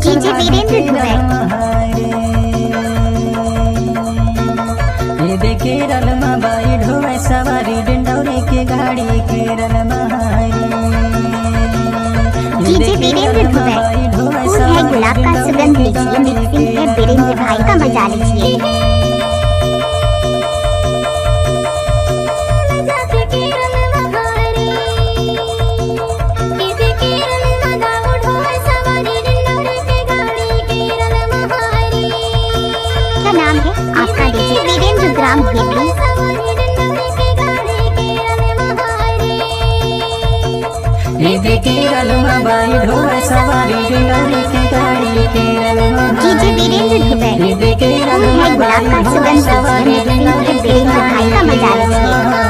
DJ Virendra Dubey. ये देखे रलमा बाई ढोवे सवारी डिंडौरे के गाड़ी के रलमा डीजे वीरेंद्र दुबे। फूल है गुलाब का सुगंध लीजिए, मिक्सिंग है वीरेंद्र भाई का मजा लीजिए। क्या नाम है आपका? डीजे वीरेंद्र ग्राम भेड़ी। ये देखे रलमा बाई ढोवे सवारी डिंडौरे के गाड़ी के रलमा डीजे वीरेंद्र दुबे। ये देखे फूल है रलमा गुलाब बाई का ढोवे सुगंध सवारी लीजिए, मिक्सिंग है वीरेंद्र भाई का मजा लीजिए।